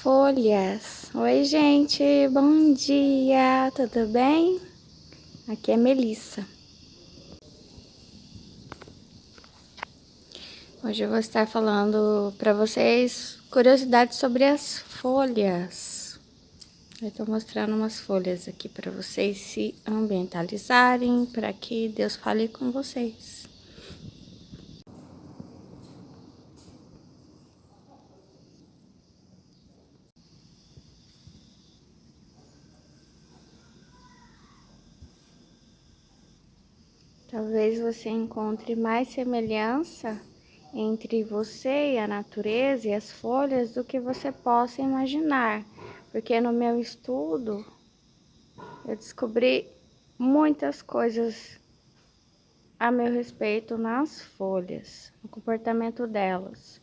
folhas. Oi, gente, bom dia, tudo bem? Aqui é Melissa. Hoje eu vou estar falando para vocês curiosidades sobre as folhas. Eu estou mostrando umas folhas aqui para vocês se ambientalizarem, para que Deus fale com vocês. Talvez você encontre mais semelhança entre você e a natureza e as folhas do que você possa imaginar, porque no meu estudo eu descobri muitas coisas a meu respeito nas folhas, o comportamento delas.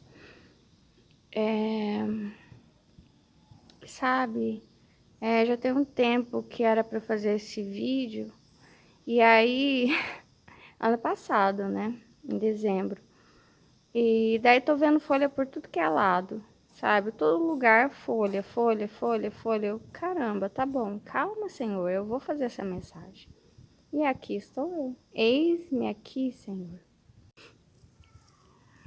Já tem um tempo que era para fazer esse vídeo, e aí, ano passado, né, em dezembro. E daí tô vendo folha por tudo que é lado, sabe? Todo lugar folha, folha, folha, folha. Caramba, tá bom, calma, Senhor, eu vou fazer essa mensagem. E aqui estou eu. Eis-me aqui, Senhor.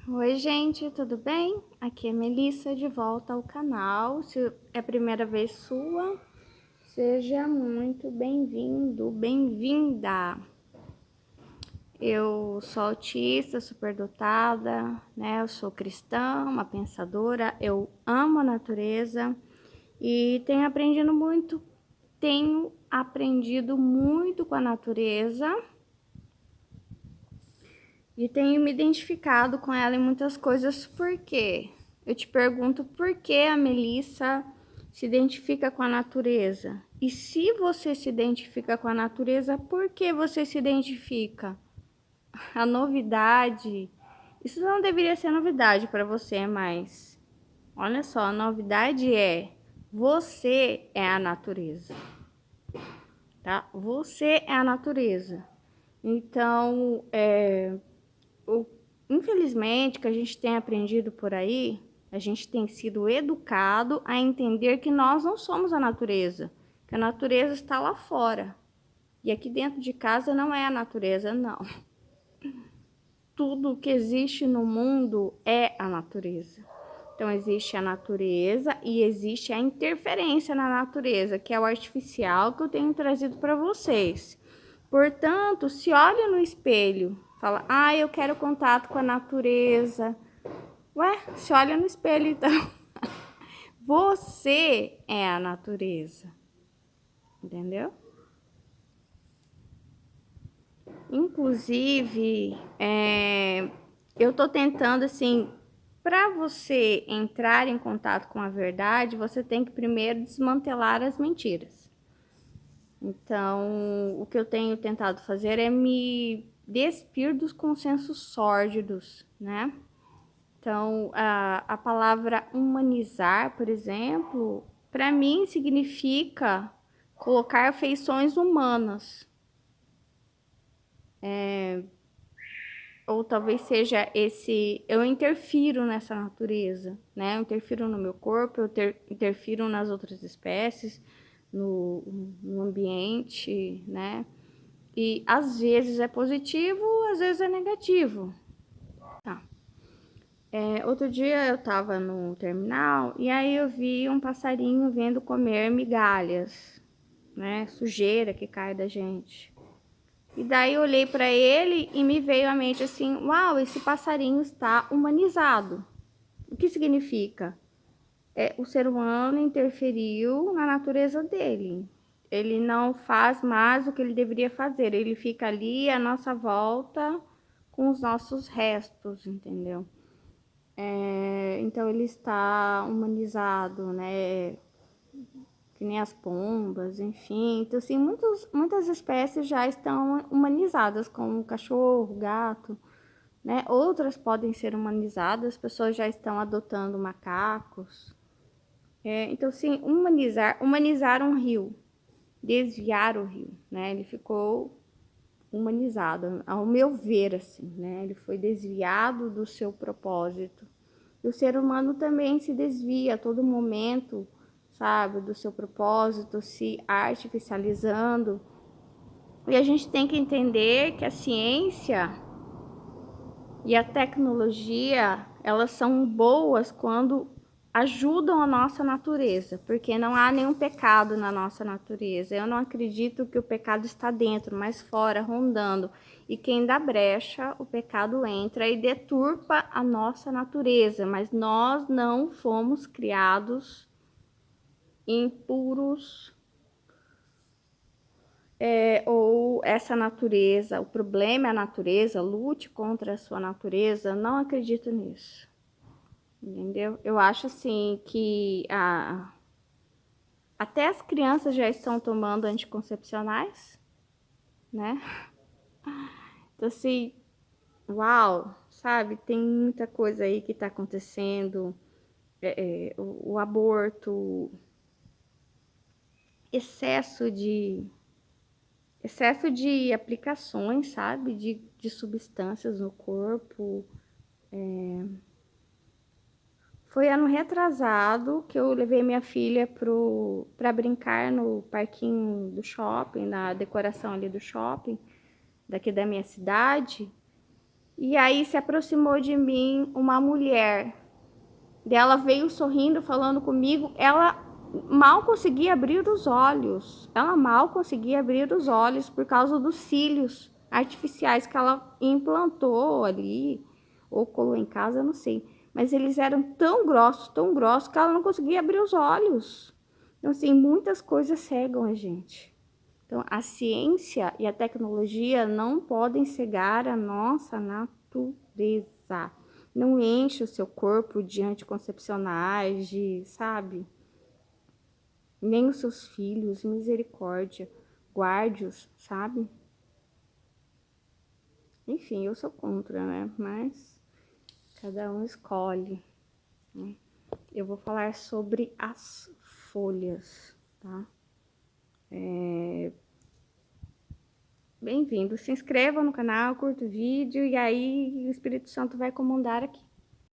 Oi, gente, tudo bem? Aqui é Melissa, de volta ao canal. Se é a primeira vez sua, seja muito bem-vindo, bem-vinda. Eu sou autista, superdotada, né? Eu sou cristã, uma pensadora, eu amo a natureza e tenho aprendido muito com a natureza e tenho me identificado com ela em muitas coisas. Por quê? Eu te pergunto por que a Melissa se identifica com a natureza? E se você se identifica com a natureza, por que você se identifica? A novidade, isso não deveria ser novidade para você, mas olha só, a novidade é você é a natureza, tá? Você é a natureza. Então, infelizmente, que a gente tem aprendido por aí, a gente tem sido educado a entender que nós não somos a natureza, que a natureza está lá fora. E aqui dentro de casa não é a natureza, não. Tudo que existe no mundo é a natureza. Então, existe a natureza e existe a interferência na natureza, que é o artificial que eu tenho trazido para vocês. Portanto, se olha no espelho, fala, eu quero contato com a natureza. Ué, se olha no espelho, então. Você é a natureza, entendeu? Inclusive, eu tô tentando, assim, para você entrar em contato com a verdade, você tem que primeiro desmantelar as mentiras. Então, o que eu tenho tentado fazer é me despir dos consensos sórdidos, né? Então, a palavra humanizar, por exemplo, para mim significa colocar feições humanas. Ou talvez seja eu interfiro nessa natureza, né? Eu interfiro no meu corpo, interfiro nas outras espécies, no ambiente, né? E às vezes é positivo, às vezes é negativo. Tá. Outro dia eu tava no terminal e aí eu vi um passarinho vindo comer migalhas, né? Sujeira que cai da gente. E daí eu olhei para ele e me veio à mente assim, uau, esse passarinho está humanizado. O que significa? O ser humano interferiu na natureza dele. Ele não faz mais o que ele deveria fazer. Ele fica ali à nossa volta com os nossos restos, entendeu? Então ele está humanizado, né? Que nem as pombas, enfim. Então, assim, muitas espécies já estão humanizadas, como o cachorro, gato, né? Outras podem ser humanizadas, as pessoas já estão adotando macacos. Então, assim, humanizar um rio, desviar o rio, né? Ele ficou humanizado, ao meu ver, assim, né? Ele foi desviado do seu propósito. E o ser humano também se desvia a todo momento, sabe, do seu propósito, se artificializando. E a gente tem que entender que a ciência e a tecnologia, elas são boas quando ajudam a nossa natureza, porque não há nenhum pecado na nossa natureza. Eu não acredito que o pecado está dentro, mas fora, rondando. E quem dá brecha, o pecado entra e deturpa a nossa natureza. Mas nós não fomos criados impuros, ou essa natureza, o problema é a natureza, lute contra a sua natureza. Não acredito nisso. Entendeu? Eu acho assim que até as crianças já estão tomando anticoncepcionais, né? Então, assim, uau, sabe? Tem muita coisa aí que está acontecendo. O aborto, excesso de aplicações, sabe? De substâncias no corpo. Foi ano retrasado que eu levei minha filha para brincar no parquinho do shopping, na decoração ali do shopping, daqui da minha cidade. E aí se aproximou de mim uma mulher. Ela veio sorrindo, falando comigo. Ela mal conseguia abrir os olhos. Ela mal conseguia abrir os olhos por causa dos cílios artificiais que ela implantou ali, ou colou em casa, eu não sei. Mas eles eram tão grossos, que ela não conseguia abrir os olhos. Então, assim, muitas coisas cegam a gente. Então, a ciência e a tecnologia não podem cegar a nossa natureza. Não enche o seu corpo de anticoncepcionais, sabe? Nem os seus filhos, misericórdia. Guarde-os, sabe? Enfim, eu sou contra, né? Mas cada um escolhe, né? Eu vou falar sobre as folhas, tá? Bem-vindo. Se inscreva no canal, curta o vídeo e aí o Espírito Santo vai comandar aqui.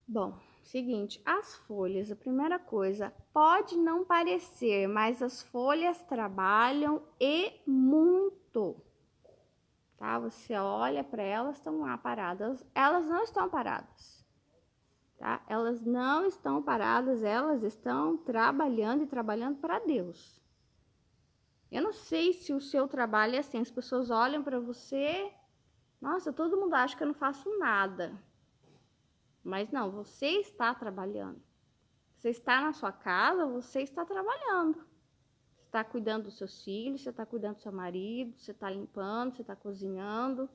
Bom, seguinte, as folhas, a primeira coisa, pode não parecer, mas as folhas trabalham e muito, tá? Você olha para elas, estão lá paradas, elas não estão paradas, tá? Elas não estão paradas, elas estão trabalhando e trabalhando para Deus. Eu não sei se o seu trabalho é assim, as pessoas olham para você, nossa, todo mundo acha que eu não faço nada. Mas não, você está trabalhando. Você está na sua casa, você está trabalhando. Você está cuidando dos seus filhos, você está cuidando do seu marido, você está limpando, você está cozinhando.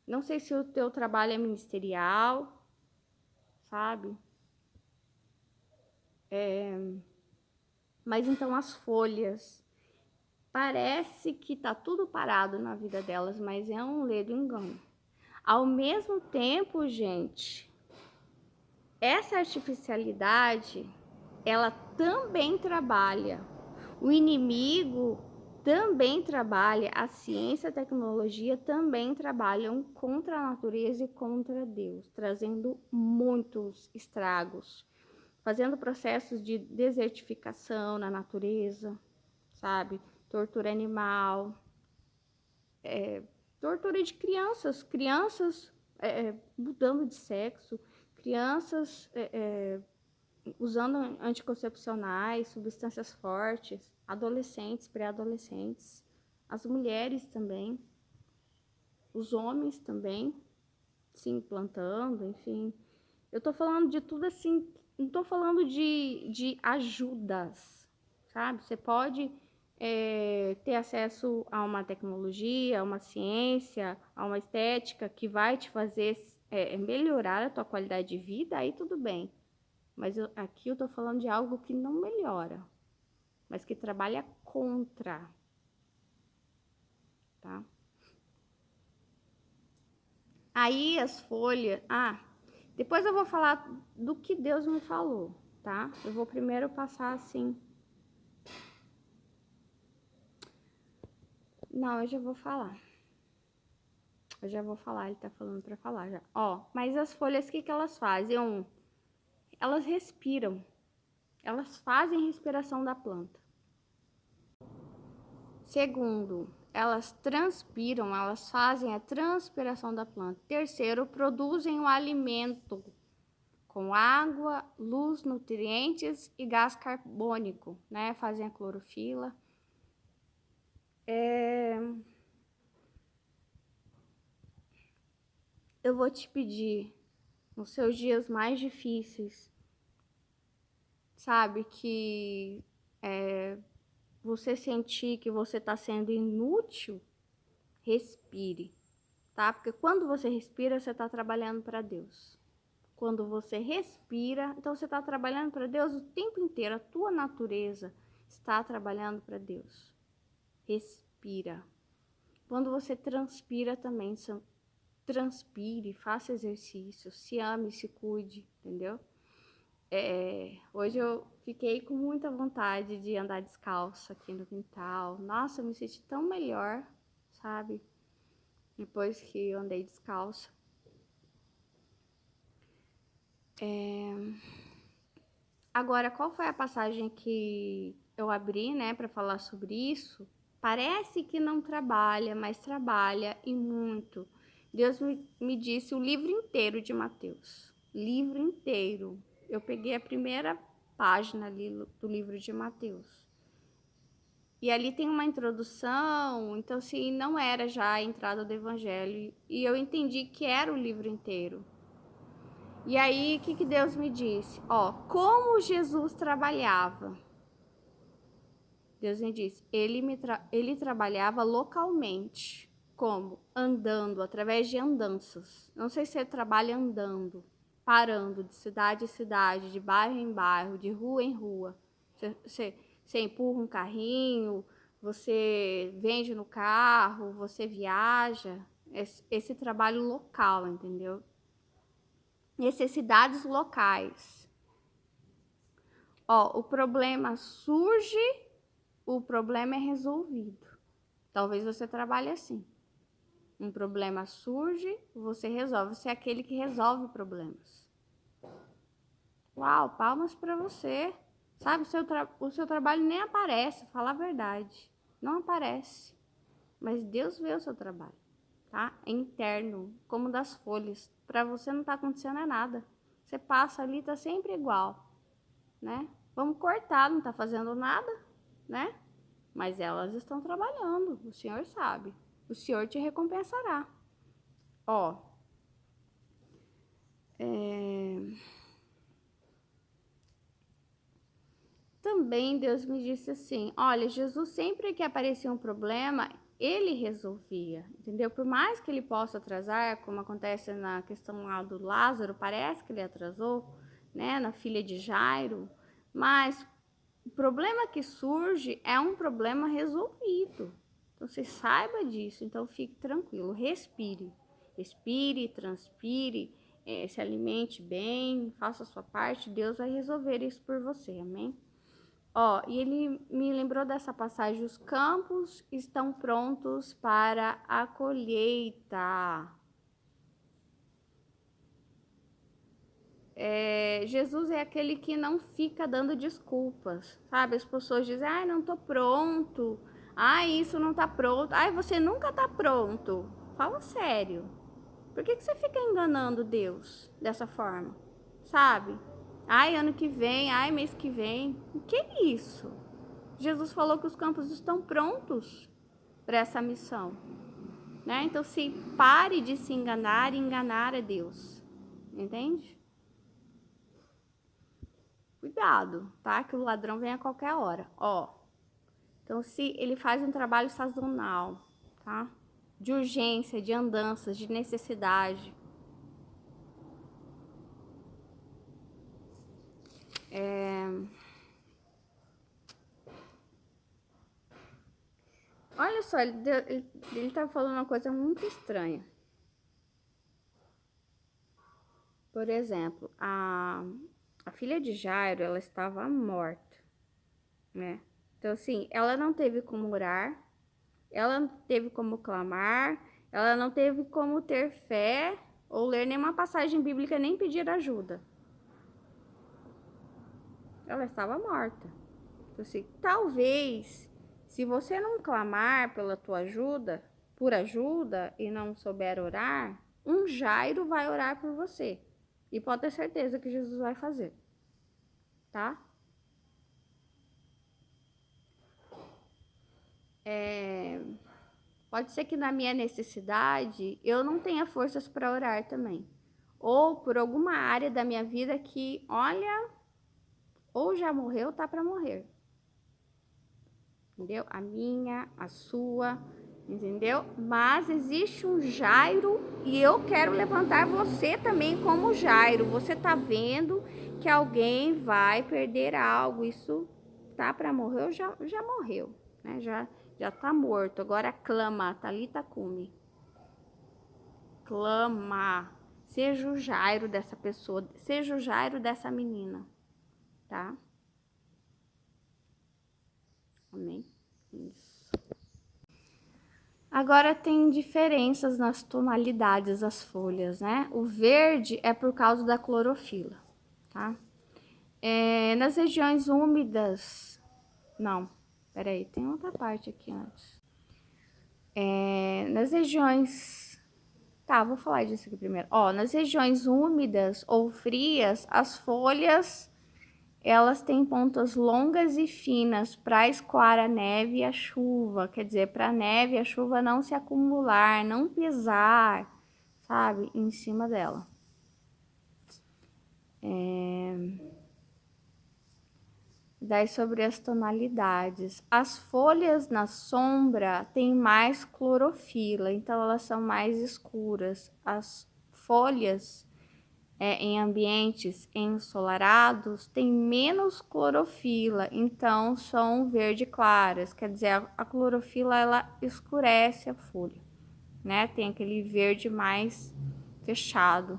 Não sei se o teu trabalho é ministerial, sabe? Mas então as folhas, parece que tá tudo parado na vida delas, mas é um ledo engano. Ao mesmo tempo, gente, essa artificialidade, ela também trabalha. O inimigo também trabalha, a ciência e a tecnologia também trabalham contra a natureza e contra Deus, trazendo muitos estragos, fazendo processos de desertificação na natureza, sabe? Tortura animal, tortura de crianças mudando de sexo, crianças usando anticoncepcionais, substâncias fortes, adolescentes, pré-adolescentes, as mulheres também, os homens também se implantando, enfim. Eu tô falando de tudo assim, não tô falando de ajudas, sabe? Você pode ter acesso a uma tecnologia, a uma ciência, a uma estética que vai te fazer melhorar a tua qualidade de vida, aí tudo bem. Mas aqui eu tô falando de algo que não melhora, mas que trabalha contra, tá? Aí as folhas... depois eu vou falar do que Deus me falou, tá? Eu vou primeiro passar assim... Não, eu já vou falar. Eu já vou falar, ele tá falando pra falar já. Ó, mas as folhas, o que que elas fazem? elas respiram, elas fazem respiração da planta. Segundo, elas transpiram, elas fazem a transpiração da planta. Terceiro, produzem o alimento com água, luz, nutrientes e gás carbônico, né? Fazem a clorofila. Eu vou te pedir, nos seus dias mais difíceis, sabe, que você sentir que você está sendo inútil, respire, tá? Porque quando você respira, você está trabalhando para Deus. Quando você respira, então você está trabalhando para Deus o tempo inteiro. A tua natureza está trabalhando para Deus. Respira. Quando você transpira também, transpire, faça exercício, se ame, se cuide, entendeu? Hoje eu fiquei com muita vontade de andar descalço aqui no quintal. Nossa, eu me senti tão melhor, sabe? Depois que eu andei descalço. Agora, qual foi a passagem que eu abri, né, para falar sobre isso? Parece que não trabalha, mas trabalha e muito. Deus me disse o livro inteiro de Mateus. Livro inteiro. Eu peguei a primeira página ali do livro de Mateus. E ali tem uma introdução, então assim, não era já a entrada do evangelho. E eu entendi que era o livro inteiro. E aí, o que Deus me disse? Como Jesus trabalhava. Deus me disse, ele trabalhava localmente. Como? Andando, através de andanças. Não sei se você trabalha andando, parando de cidade em cidade, de bairro em bairro, de rua em rua. Você empurra um carrinho, você vende no carro, você viaja. Esse trabalho local, entendeu? Necessidades locais. O problema surge, o problema é resolvido. Talvez você trabalhe assim. Um problema surge, você resolve. Você é aquele que resolve problemas. Uau, palmas para você. Sabe, o seu trabalho nem aparece, fala a verdade. Não aparece. Mas Deus vê o seu trabalho, tá? É interno, como das folhas. Para você não tá acontecendo nada. Você passa ali, tá sempre igual, né? Vamos cortar, não tá fazendo nada, né? Mas elas estão trabalhando, o Senhor sabe. O Senhor te recompensará. Também Deus me disse assim, olha, Jesus sempre que aparecia um problema, ele resolvia, entendeu? Por mais que ele possa atrasar, como acontece na questão lá do Lázaro, parece que ele atrasou, né, na filha de Jairo, mas o problema que surge é um problema resolvido. Então, você saiba disso. Então, fique tranquilo. Respire. Respire, transpire, se alimente bem, faça a sua parte. Deus vai resolver isso por você. Amém? E ele me lembrou dessa passagem. Os campos estão prontos para a colheita. Jesus é aquele que não fica dando desculpas, sabe? As pessoas dizem, ai, não tô pronto, ai, isso não tá pronto, ai, você nunca tá pronto. Fala sério. Por que você fica enganando Deus dessa forma, sabe? Ai, ano que vem, ai, mês que vem. O que é isso? Jesus falou que os campos estão prontos para essa missão, né? Então, se pare de se enganar e enganar a Deus, entende? Cuidado, tá? Que o ladrão vem a qualquer hora. Então, se ele faz um trabalho sazonal, tá? De urgência, de andanças, de necessidade. Olha só, ele tá falando uma coisa muito estranha. Por exemplo, a filha de Jairo, ela estava morta, né? Então, assim, ela não teve como orar, ela não teve como clamar, ela não teve como ter fé ou ler nenhuma passagem bíblica, nem pedir ajuda. ela estava morta. Então, assim, talvez, se você não clamar pela tua ajuda, por ajuda e não souber orar, um Jairo vai orar por você. E pode ter certeza que Jesus vai fazer, tá? Pode ser que na minha necessidade eu não tenha forças para orar também. Ou por alguma área da minha vida que, olha, ou já morreu, tá para morrer. Entendeu? A minha, a sua, entendeu? Mas existe um Jairo e eu quero levantar você também como Jairo. Você tá vendo que alguém vai perder algo, isso tá para morrer ou já morreu, né? Já tá morto. Agora clama, Talita cume. Clama. Seja o Jairo dessa pessoa, seja o Jairo dessa menina, tá? Amém. Isso. Agora tem diferenças nas tonalidades das folhas, né? O verde é por causa da clorofila, tá? Nas regiões úmidas, não, peraí, tem outra parte aqui antes. Nas regiões, tá, vou falar disso aqui primeiro. Ó, nas regiões úmidas ou frias, as folhas elas têm pontas longas e finas para escoar a neve e a chuva, quer dizer, para a neve e a chuva não se acumular, não pisar, sabe, em cima dela. Daí sobre as tonalidades. As folhas na sombra têm mais clorofila, então elas são mais escuras. As folhas em ambientes ensolarados tem menos clorofila, então são verde claras, quer dizer, a clorofila ela escurece a folha, né? Tem aquele verde mais fechado.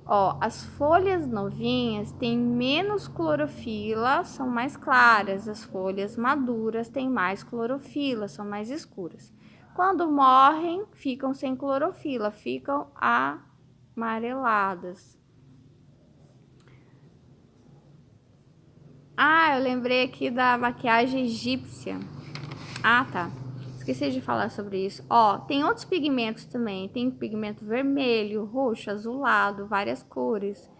Ó, as folhas novinhas têm menos clorofila, são mais claras. As folhas maduras têm mais clorofila, são mais escuras. Quando morrem, ficam sem clorofila, ficam amareladas. Ah, eu lembrei aqui da maquiagem egípcia. Ah, tá. Esqueci de falar sobre isso. Ó, tem outros pigmentos também. Tem pigmento vermelho, roxo, azulado, várias cores.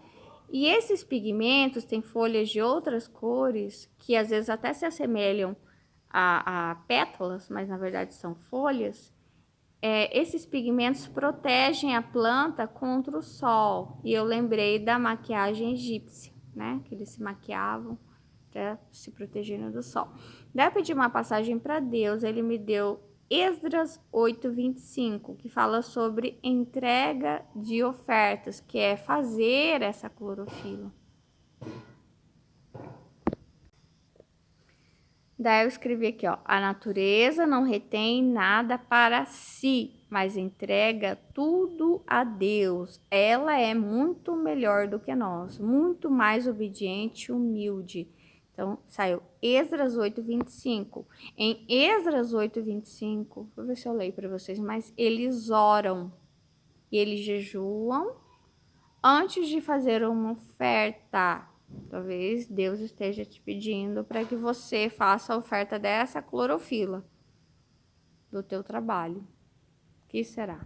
E esses pigmentos têm folhas de outras cores que às vezes até se assemelham a pétalas, mas na verdade são folhas. Esses pigmentos protegem a planta contra o sol. E eu lembrei da maquiagem egípcia, né? Que eles se maquiavam se protegendo do sol. Daí eu pedi uma passagem para Deus, ele me deu Esdras 8:25, que fala sobre entrega de ofertas, que é fazer essa clorofila. Daí eu escrevi aqui, ó, a natureza não retém nada para si, mas entrega tudo a Deus. Ela é muito melhor do que nós, muito mais obediente e humilde. Então, saiu Esdras 8:25. Em Esdras 8:25, vou ver se eu leio para vocês, mas eles oram e eles jejuam antes de fazer uma oferta. Talvez Deus esteja te pedindo para que você faça a oferta dessa clorofila do teu trabalho. O que será?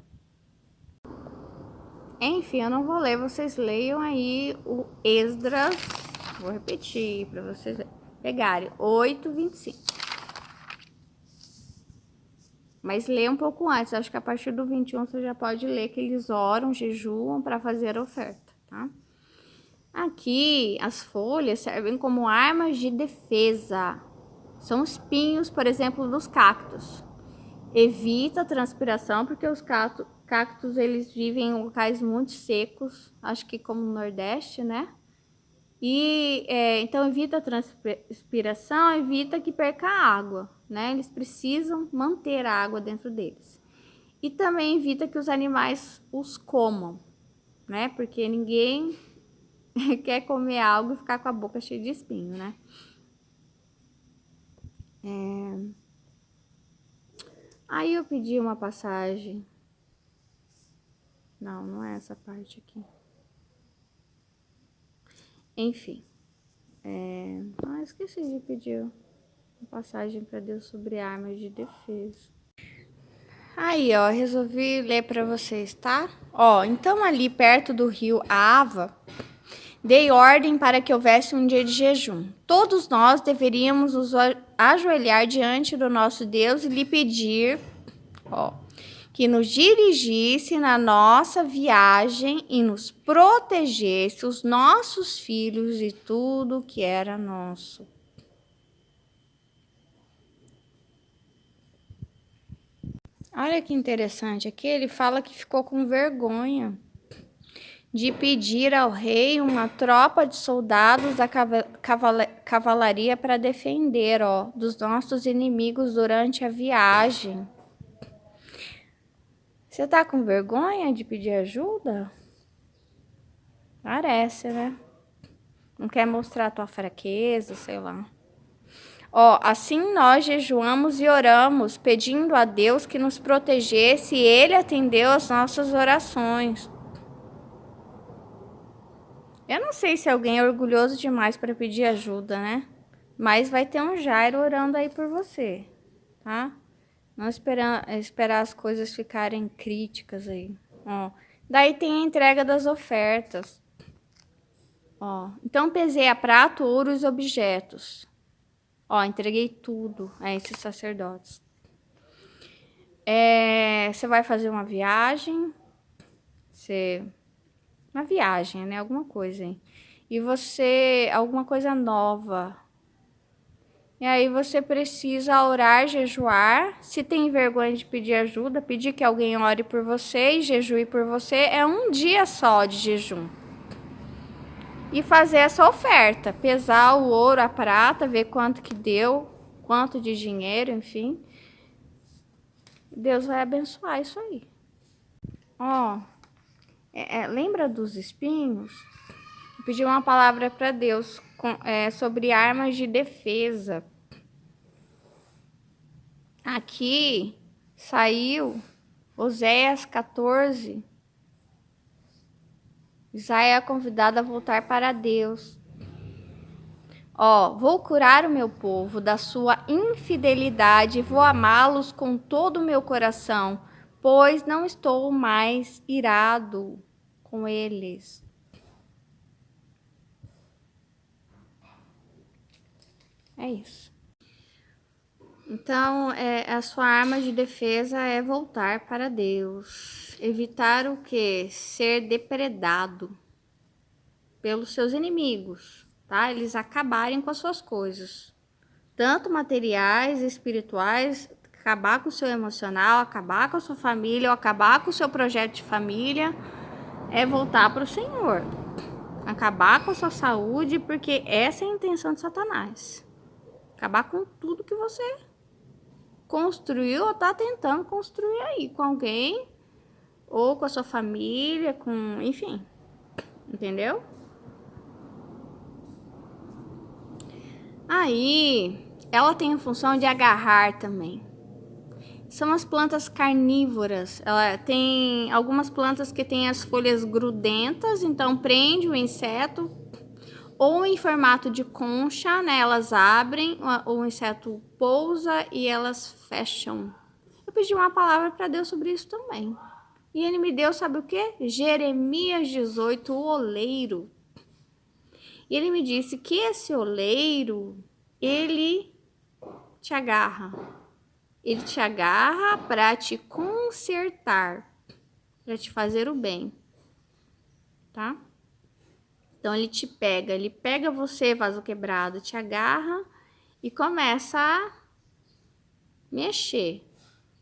Enfim, eu não vou ler, vocês leiam aí o Esdras. Vou repetir para vocês pegarem 8:25. Mas lê um pouco antes, acho que a partir do 21 você já pode ler que eles oram, jejuam para fazer a oferta, tá? Aqui, as folhas servem como armas de defesa. São espinhos, por exemplo, dos cactos. Evita a transpiração, porque os cactos eles vivem em locais muito secos, acho que como no Nordeste, né? E então evita a transpiração, evita que perca água, né? Eles precisam manter a água dentro deles. E também evita que os animais os comam, né? Porque ninguém quer comer algo e ficar com a boca cheia de espinho, né? Aí eu pedi uma passagem. Não é essa parte aqui. Enfim. Esqueci de pedir uma passagem para Deus sobre armas de defesa. Aí, ó, resolvi ler para vocês, tá? Ó, então ali perto do rio Ava, dei ordem para que houvesse um dia de jejum. Todos nós deveríamos nos ajoelhar diante do nosso Deus e lhe pedir, ó, que nos dirigisse na nossa viagem e nos protegesse, os nossos filhos e tudo que era nosso. Olha que interessante, aqui ele fala que ficou com vergonha de pedir ao rei uma tropa de soldados da cavalaria para defender, ó, dos nossos inimigos durante a viagem. Você tá com vergonha de pedir ajuda? Parece, né? Não quer mostrar a tua fraqueza, sei lá. Ó, assim nós jejuamos e oramos, pedindo a Deus que nos protegesse, e Ele atendeu as nossas orações. Eu não sei se alguém é orgulhoso demais para pedir ajuda, né? Mas vai ter um Jairo orando aí por você, tá? Não esperar as coisas ficarem críticas aí. Ó, daí tem a entrega das ofertas. Ó, então pesei a prata, ouro e os objetos. Ó, entreguei tudo a esses sacerdotes. Você vai fazer uma viagem, uma viagem, né? Alguma coisa, hein? E alguma coisa nova. E aí você precisa orar, jejuar. Se tem vergonha de pedir ajuda, pedir que alguém ore por você e jejue por você. É um dia só de jejum. E fazer essa oferta. Pesar o ouro, a prata, ver quanto que deu, quanto de dinheiro, enfim. Deus vai abençoar isso aí. Ó, lembra dos espinhos? Eu pedi uma palavra para Deus sobre armas de defesa. Aqui saiu Oséias 14. Isaías é convidado a voltar para Deus. Ó, vou curar o meu povo da sua infidelidade e vou amá-los com todo o meu coração, pois não estou mais irado com eles. É isso. Então, a sua arma de defesa é voltar para Deus. Evitar o quê? Ser depredado pelos seus inimigos, tá? Eles acabarem com as suas coisas. Tanto materiais, espirituais, acabar com o seu emocional, acabar com a sua família, ou acabar com o seu projeto de família, é voltar para o Senhor. Acabar com a sua saúde, porque essa é a intenção de Satanás. Acabar com tudo que você construiu ou tá tentando construir aí com alguém, ou com a sua família, enfim, entendeu? Aí, ela tem a função de agarrar também. São as plantas carnívoras. Ela tem algumas plantas que têm as folhas grudentas, então prende o inseto, ou em formato de concha, né? Elas abrem, o inseto pousa e elas fecham. Eu pedi uma palavra para Deus sobre isso também. E ele me deu, sabe o quê? Jeremias 18, o oleiro. E ele me disse que esse oleiro, ele te agarra. Ele te agarra para te consertar, para te fazer o bem, tá? Então ele pega você, vaso quebrado, te agarra e começa a mexer.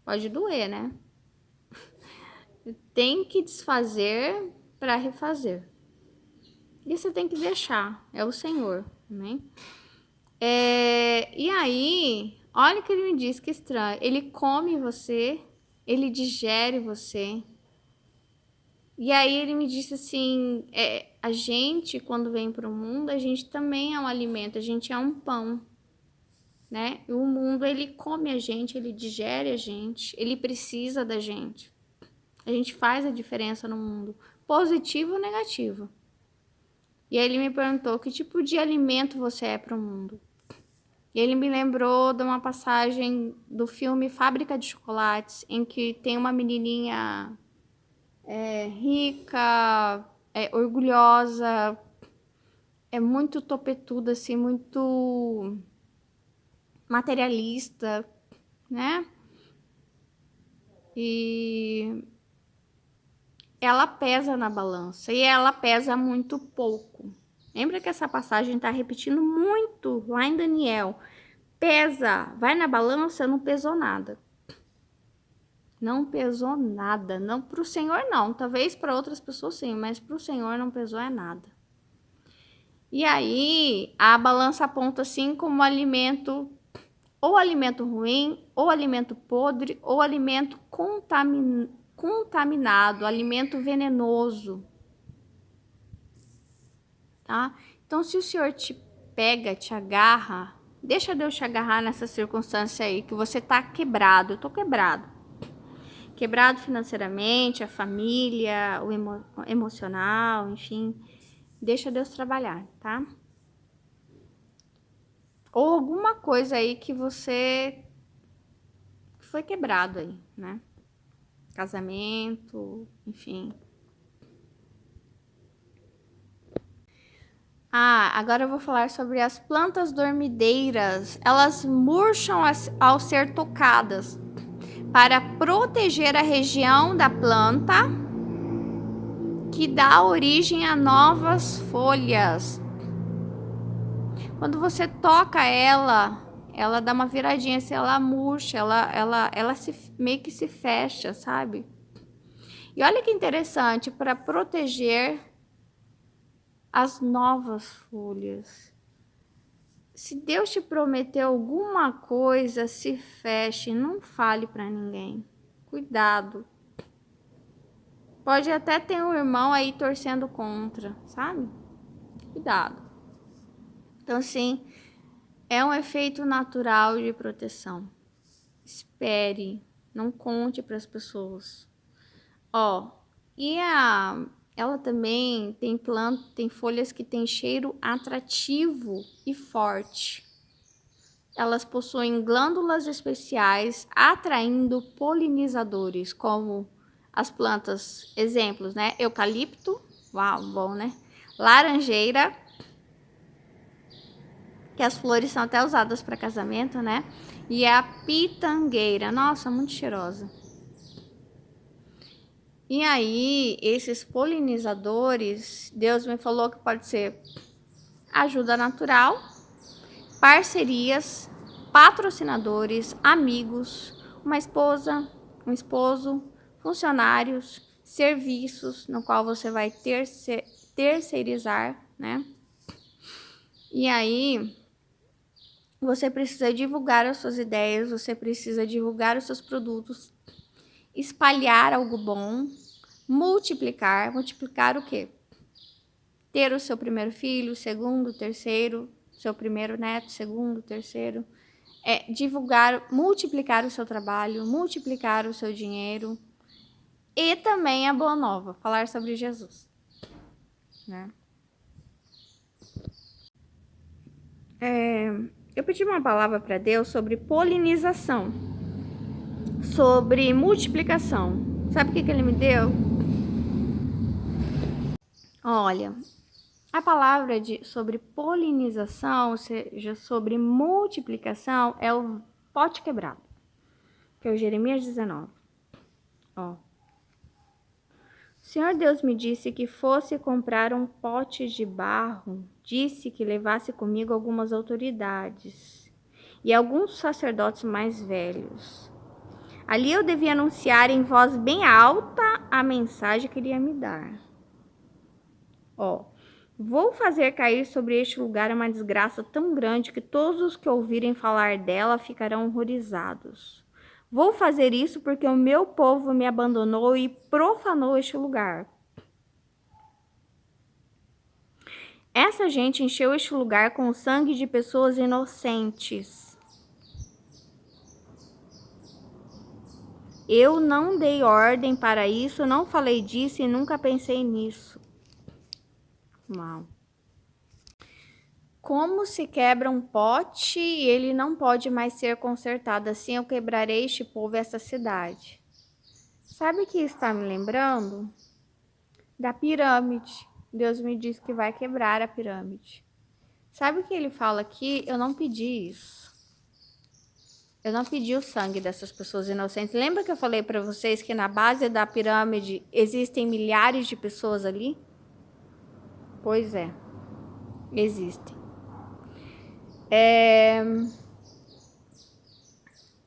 Pode doer, né? Tem que desfazer para refazer. E você tem que deixar, é o Senhor, né? E aí, olha o que ele me diz, que estranho. Ele come você, ele digere você. E aí ele me disse assim, a gente, quando vem para o mundo, a gente também é um alimento, a gente é um pão, né? E o mundo, ele come a gente, ele digere a gente, ele precisa da gente. A gente faz a diferença no mundo, positivo ou negativo. E aí ele me perguntou que tipo de alimento você é para o mundo. E ele me lembrou de uma passagem do filme Fábrica de Chocolates, em que tem uma menininha rica, orgulhosa, é muito topetuda, assim, muito materialista, né? E ela pesa na balança e ela pesa muito pouco. Lembra que essa passagem está repetindo muito lá em Daniel. Pesa, vai na balança, não pesou nada. Não pesou nada. Não para o Senhor, não. Talvez para outras pessoas sim, mas para o Senhor não pesou é nada. E aí a balança aponta assim como alimento, ou alimento ruim, ou alimento podre, ou alimento contaminado, alimento venenoso. Tá? Então, se o Senhor te pega, te agarra, deixa Deus te agarrar nessa circunstância aí, que você tá quebrado. Eu tô quebrado. Quebrado financeiramente, a família, o emocional, enfim. Deixa Deus trabalhar, tá? Ou alguma coisa aí que você foi quebrado aí, né? Casamento, enfim. Agora eu vou falar sobre as plantas dormideiras. Elas murcham ao ser tocadas para proteger a região da planta que dá origem a novas folhas. Quando você toca ela dá uma viradinha, assim, ela murcha, ela meio que se fecha, sabe? E olha que interessante, para proteger as novas folhas. Se Deus te prometeu alguma coisa, se feche, não fale para ninguém. Cuidado. Pode até ter um irmão aí torcendo contra, sabe? Cuidado. Então, assim, é um efeito natural de proteção. Espere, não conte para as pessoas. Ó, ela também tem folhas que têm cheiro atrativo e forte. Elas possuem glândulas especiais atraindo polinizadores, como as plantas, exemplos, né? Eucalipto, uau, bom, né? Laranjeira, que as flores são até usadas para casamento, né? E a pitangueira, nossa, muito cheirosa. E aí, esses polinizadores, Deus me falou que pode ser ajuda natural, parcerias, patrocinadores, amigos, uma esposa, um esposo, funcionários, serviços no qual você vai terceirizar, né? E aí, você precisa divulgar as suas ideias, você precisa divulgar os seus produtos, espalhar algo bom, multiplicar. Multiplicar o quê? Ter o seu primeiro filho, segundo, terceiro, seu primeiro neto, segundo, terceiro. Divulgar, multiplicar o seu trabalho, multiplicar o seu dinheiro. E também a boa nova, falar sobre Jesus, né? Eu pedi uma palavra para Deus sobre polinização, sobre multiplicação. Sabe o que ele me deu? Olha, a palavra sobre polinização, ou seja, sobre multiplicação, é o pote quebrado, que é o Jeremias 19. Ó. O Senhor Deus me disse que fosse comprar um pote de barro, disse que levasse comigo algumas autoridades e alguns sacerdotes mais velhos. Ali eu devia anunciar em voz bem alta a mensagem que ele ia me dar. Ó, vou fazer cair sobre este lugar uma desgraça tão grande que todos os que ouvirem falar dela ficarão horrorizados. Vou fazer isso porque o meu povo me abandonou e profanou este lugar. Essa gente encheu este lugar com o sangue de pessoas inocentes. Eu não dei ordem para isso, não falei disso e nunca pensei nisso. Mal. Como se quebra um pote e ele não pode mais ser consertado, assim eu quebrarei este povo e essa cidade. Sabe o que está me lembrando? Da pirâmide. Deus me disse que vai quebrar a pirâmide. Sabe o que ele fala aqui? Eu não pedi isso. Eu não pedi o sangue dessas pessoas inocentes. Lembra que eu falei para vocês que na base da pirâmide existem milhares de pessoas ali? Pois é, existem.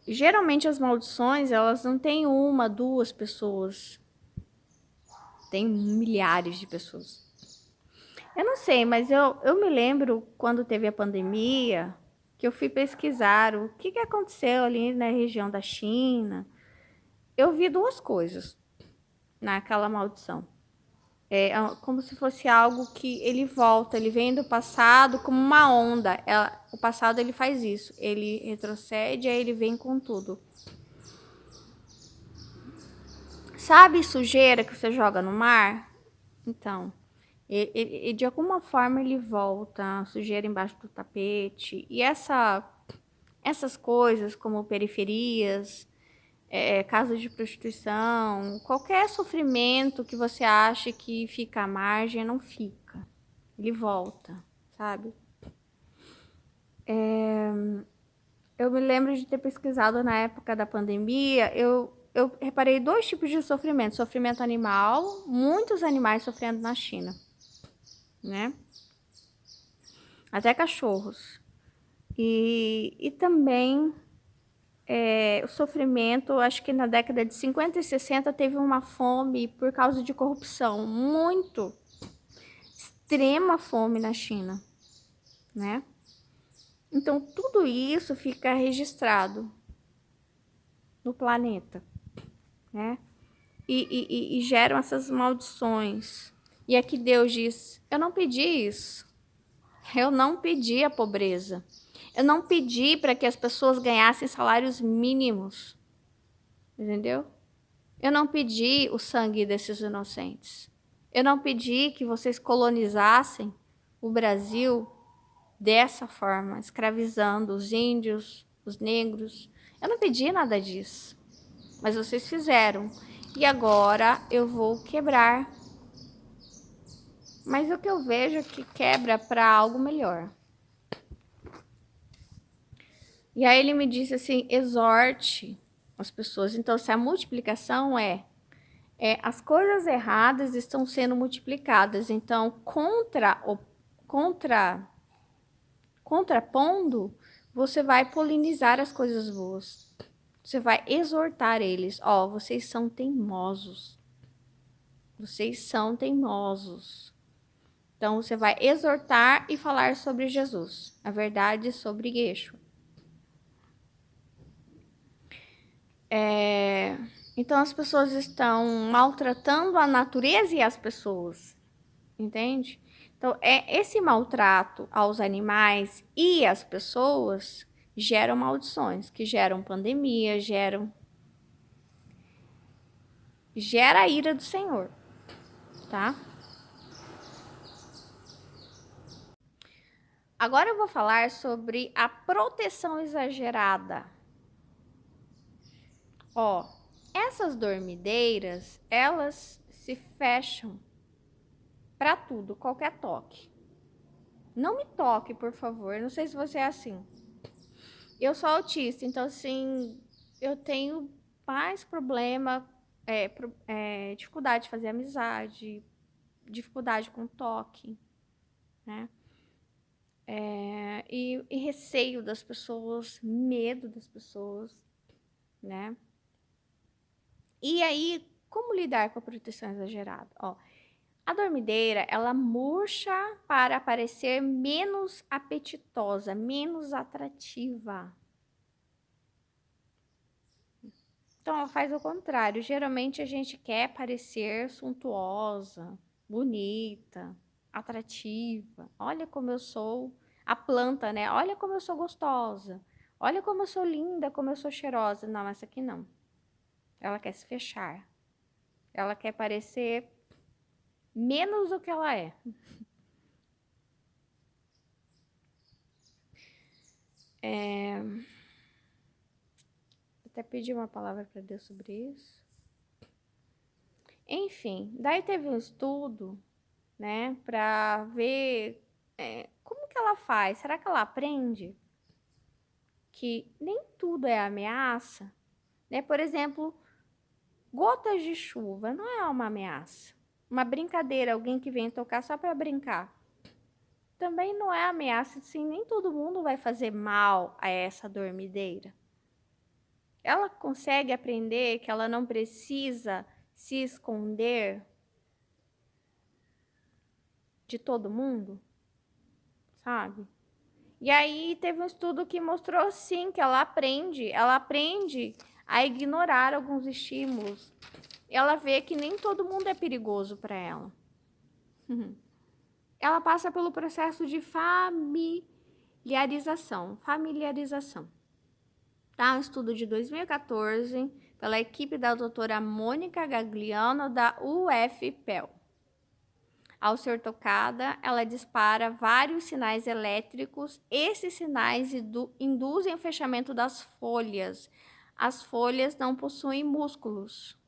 Geralmente as maldições, elas não têm uma, duas pessoas. Tem milhares de pessoas. Eu não sei, mas eu me lembro quando teve a pandemia, que eu fui pesquisar o que aconteceu ali na região da China. Eu vi duas coisas naquela maldição. É como se fosse algo que ele volta, ele vem do passado como uma onda. O passado ele faz isso, ele retrocede, aí ele vem com tudo. Sabe sujeira que você joga no mar? Então, ele de alguma forma ele volta, sujeira embaixo do tapete. E essas coisas como periferias, casas de prostituição, qualquer sofrimento que você ache que fica à margem, não fica. Ele volta, sabe? Eu me lembro de ter pesquisado na época da pandemia, eu reparei dois tipos de sofrimento. Sofrimento animal, muitos animais sofrendo na China, né? Até cachorros. E também o sofrimento, acho que na década de 50 e 60 teve uma fome por causa de corrupção, muito extrema fome na China, né? Então tudo isso fica registrado no planeta, né? E geram essas maldições. E aqui Deus diz: eu não pedi isso. Eu não pedi a pobreza. Eu não pedi para que as pessoas ganhassem salários mínimos. Entendeu? Eu não pedi o sangue desses inocentes. Eu não pedi que vocês colonizassem o Brasil dessa forma, escravizando os índios, os negros. Eu não pedi nada disso. Mas vocês fizeram. E agora eu vou quebrar. Mas o que eu vejo é que quebra para algo melhor. E aí ele me disse assim, exorte as pessoas. Então, se a multiplicação as coisas erradas estão sendo multiplicadas. Então, contrapondo, você vai polinizar as coisas boas. Você vai exortar eles. Ó, vocês são teimosos. Vocês são teimosos. Então, você vai exortar e falar sobre Jesus. A verdade sobre Yeshua. Então, as pessoas estão maltratando a natureza e as pessoas. Entende? Então, esse maltrato aos animais e às pessoas geram maldições, que geram pandemia, gera a ira do Senhor, tá? Agora eu vou falar sobre a proteção exagerada. Ó, essas dormideiras, elas se fecham para tudo, qualquer toque. Não me toque, por favor. Não sei se você é assim. Eu sou autista, então assim, eu tenho mais problema, dificuldade de fazer amizade, dificuldade com toque, né? E receio das pessoas, medo das pessoas, né? E aí, como lidar com a proteção exagerada? Ó, a dormideira, ela murcha para parecer menos apetitosa, menos atrativa. Então, ela faz o contrário. Geralmente, a gente quer parecer suntuosa, bonita, atrativa. Olha como eu sou a planta, né? Olha como eu sou gostosa. Olha como eu sou linda, como eu sou cheirosa. Não, essa aqui não. Ela quer se fechar. Ela quer parecer menos do que ela é. Até pedi uma palavra para Deus sobre isso. Enfim, daí teve um estudo, né, para ver como que ela faz. Será que ela aprende que nem tudo é ameaça? Né? Por exemplo, gotas de chuva não é uma ameaça. Uma brincadeira, alguém que vem tocar só para brincar, também não é ameaça, sim, nem todo mundo vai fazer mal a essa dormideira. Ela consegue aprender que ela não precisa se esconder de todo mundo, sabe? E aí teve um estudo que mostrou sim que ela aprende a ignorar alguns estímulos. Ela vê que nem todo mundo é perigoso para ela. Ela passa pelo processo de familiarização. Tá? Um estudo de 2014 pela equipe da doutora Mônica Gagliano da UFPEL. Ao ser tocada, ela dispara vários sinais elétricos. Esses sinais induzem o fechamento das folhas. As folhas não possuem músculos,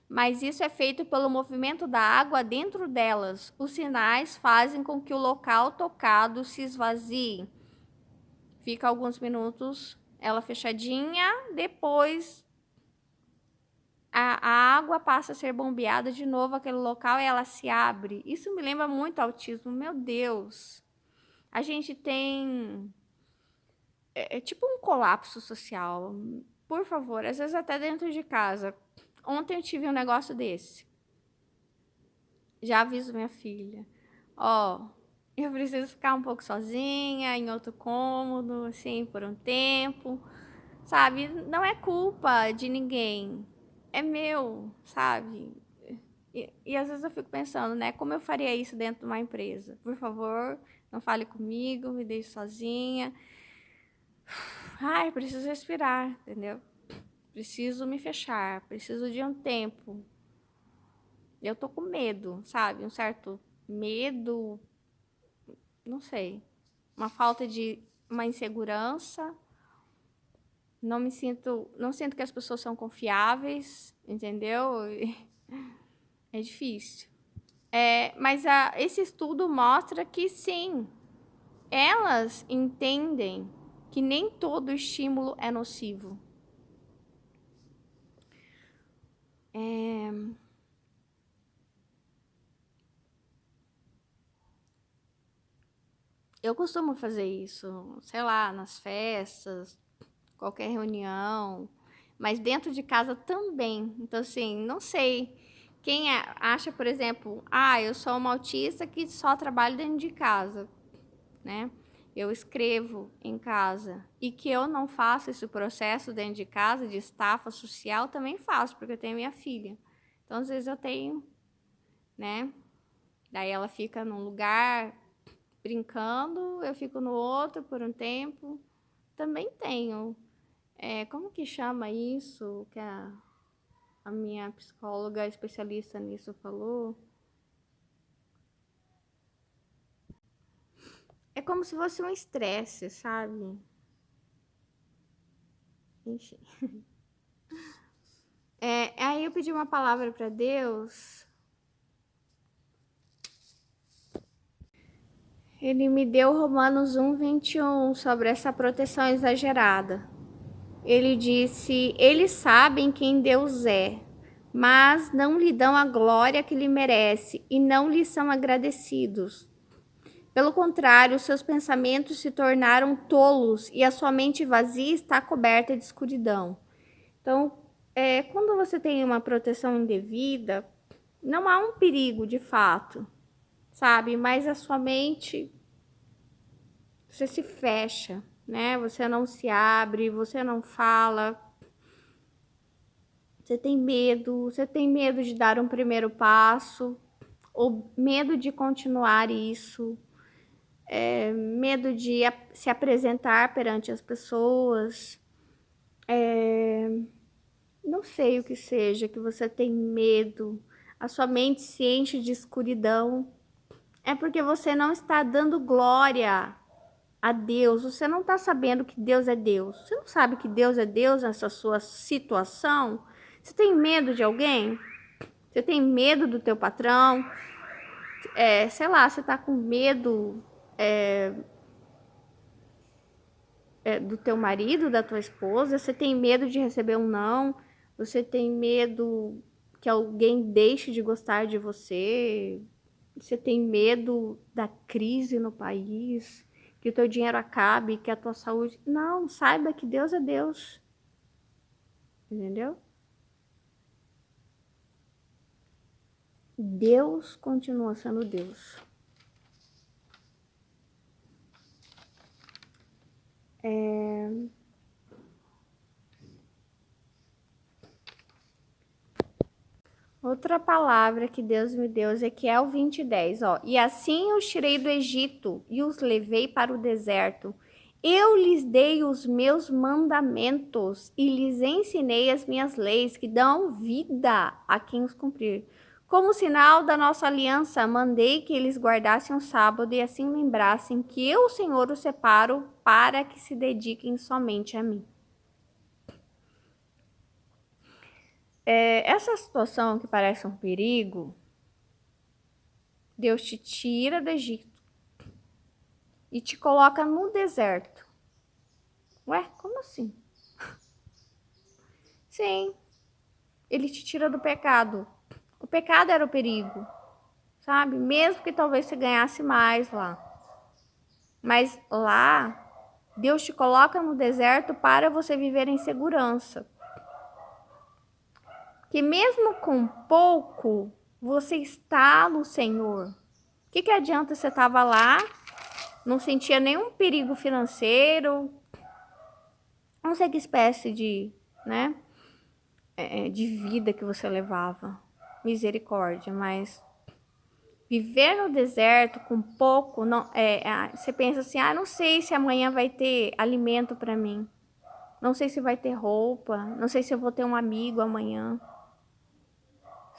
mas isso é feito pelo movimento da água dentro delas. Os sinais fazem com que o local tocado se esvazie. Fica alguns minutos ela fechadinha, depois a água passa a ser bombeada de novo aquele local e ela se abre. Isso me lembra muito autismo, meu Deus. A gente tem tipo um colapso social. Por favor, às vezes até dentro de casa. Ontem eu tive um negócio desse. Já aviso minha filha. Ó, eu preciso ficar um pouco sozinha, em outro cômodo, assim, por um tempo. Sabe? Não é culpa de ninguém. É meu, sabe? E às vezes eu fico pensando, né? Como eu faria isso dentro de uma empresa? Por favor, não fale comigo, me deixe sozinha. Ai, preciso respirar, entendeu? Preciso me fechar, preciso de um tempo. Eu tô com medo, sabe? Um certo medo, não sei. Uma falta de uma insegurança. Não sinto que as pessoas são confiáveis, entendeu? É difícil. Mas esse estudo mostra que sim, elas entendem que nem todo estímulo é nocivo. Eu costumo fazer isso, sei lá, nas festas, qualquer reunião, mas dentro de casa também. Então, assim, não sei. Quem acha, por exemplo, eu sou uma autista que só trabalho dentro de casa, né? Eu escrevo em casa e que eu não faço esse processo dentro de casa de estafa social, também faço, porque eu tenho minha filha. Então, às vezes eu tenho, né? Daí ela fica num lugar brincando, eu fico no outro por um tempo. Também tenho. Como que chama isso que a minha psicóloga especialista nisso falou? É como se fosse um estresse, sabe? Enfim. Aí eu pedi uma palavra para Deus. Ele me deu Romanos 1:21 sobre essa proteção exagerada. Ele disse: eles sabem quem Deus é, mas não lhe dão a glória que lhe merece e não lhe são agradecidos. Pelo contrário, seus pensamentos se tornaram tolos e a sua mente vazia está coberta de escuridão. Então, quando você tem uma proteção indevida, não há um perigo de fato, sabe? Mas a sua mente, você se fecha, né? Você não se abre, você não fala. Você tem medo de dar um primeiro passo, ou medo de continuar isso, medo de se apresentar perante as pessoas. Não sei o que seja, que você tem medo, a sua mente se enche de escuridão. É porque você não está dando glória a Deus, você não está sabendo que Deus é Deus. Você não sabe que Deus é Deus nessa sua situação? Você tem medo de alguém? Você tem medo do teu patrão? Sei lá, você está com medo do teu marido, da tua esposa? Você tem medo de receber um não? Você tem medo que alguém deixe de gostar de você? Você tem medo da crise no país? Que o teu dinheiro acabe, que a tua saúde... Não, saiba que Deus é Deus. Entendeu? Deus continua sendo Deus. Outra palavra que Deus me deu, Ezequiel 20:10, ó. E assim os tirei do Egito e os levei para o deserto. Eu lhes dei os meus mandamentos e lhes ensinei as minhas leis que dão vida a quem os cumprir. Como sinal da nossa aliança, mandei que eles guardassem o sábado e assim lembrassem que eu, o Senhor, os separo para que se dediquem somente a mim. Essa situação que parece um perigo, Deus te tira do Egito e te coloca no deserto. Ué, como assim? Sim, ele te tira do pecado. O pecado era o perigo, sabe? Mesmo que talvez você ganhasse mais lá. Mas lá, Deus te coloca no deserto para você viver em segurança. Que mesmo com pouco, você está no Senhor. O que adianta você estava lá, não sentia nenhum perigo financeiro, não sei que espécie de, né, de vida que você levava. Misericórdia, mas viver no deserto com pouco, não, você pensa assim, não sei se amanhã vai ter alimento para mim. Não sei se vai ter roupa, não sei se eu vou ter um amigo amanhã,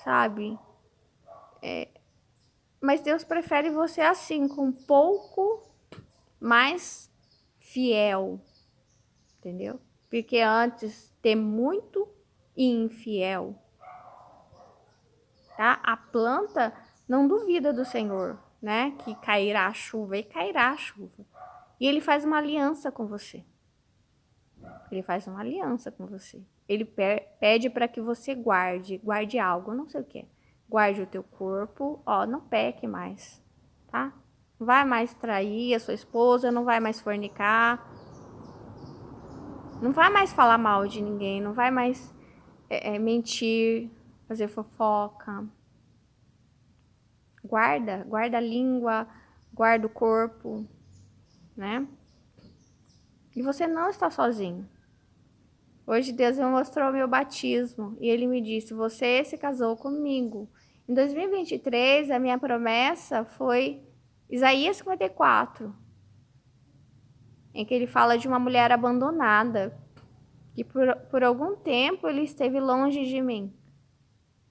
sabe? Mas Deus prefere você assim, com pouco, mais fiel, entendeu? Porque antes ter muito e infiel, tá? A planta não duvida do Senhor, né? Que cairá a chuva e cairá a chuva. E ele faz uma aliança com você. Ele faz uma aliança com você. Ele pede para que você guarde algo, não sei o que. Guarde o teu corpo, ó, não peque mais, tá? Não vai mais trair a sua esposa, não vai mais fornicar, não vai mais falar mal de ninguém, não vai mais mentir, fazer fofoca. Guarda a língua, guarda o corpo, né? E você não está sozinho. Hoje Deus me mostrou o meu batismo e Ele me disse, você se casou comigo. Em 2023, a minha promessa foi Isaías 54, em que ele fala de uma mulher abandonada, que por algum tempo ele esteve longe de mim.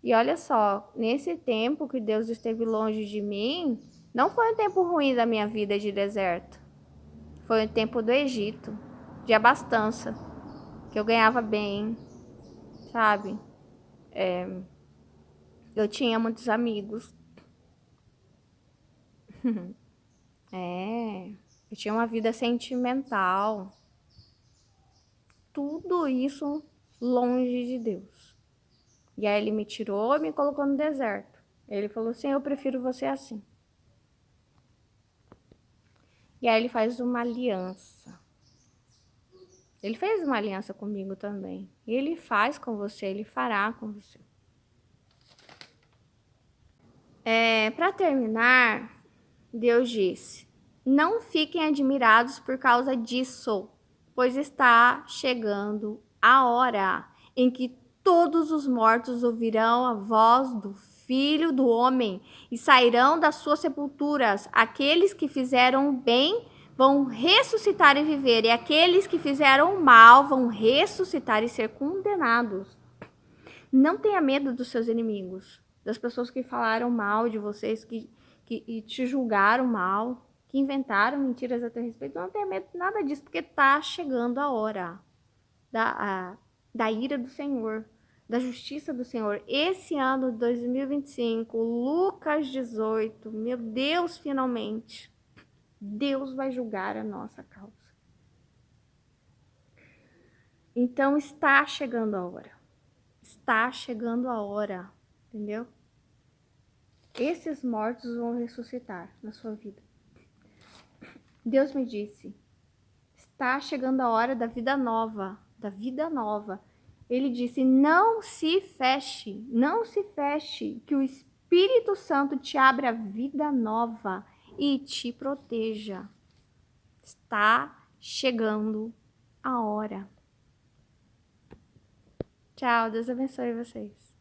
E olha só, nesse tempo que Deus esteve longe de mim, não foi um tempo ruim da minha vida de deserto. Foi o tempo do Egito, de abastança, que eu ganhava bem, sabe? Eu tinha muitos amigos. Eu tinha uma vida sentimental. Tudo isso longe de Deus. E aí ele me tirou e me colocou no deserto. Ele falou assim, eu prefiro você assim. E aí ele faz uma aliança. Ele fez uma aliança comigo também. E ele faz com você, ele fará com você. Para terminar, Deus disse, não fiquem admirados por causa disso, pois está chegando a hora em que todos os mortos ouvirão a voz do Filho do Homem e sairão das suas sepulturas. Aqueles que fizeram o bem vão ressuscitar e viver, e aqueles que fizeram o mal vão ressuscitar e ser condenados. Não tenha medo dos seus inimigos, das pessoas que falaram mal de vocês, que te julgaram mal. que inventaram mentiras a teu respeito, não tenha medo de nada disso, porque tá chegando a hora da ira do Senhor, da justiça do Senhor. Esse ano de 2025, Lucas 18, meu Deus, finalmente, Deus vai julgar a nossa causa. Então está chegando a hora. Está chegando a hora, entendeu? Esses mortos vão ressuscitar na sua vida. Deus me disse, está chegando a hora da vida nova, da vida nova. Ele disse, não se feche, que o Espírito Santo te abra a vida nova e te proteja. Está chegando a hora. Tchau, Deus abençoe vocês.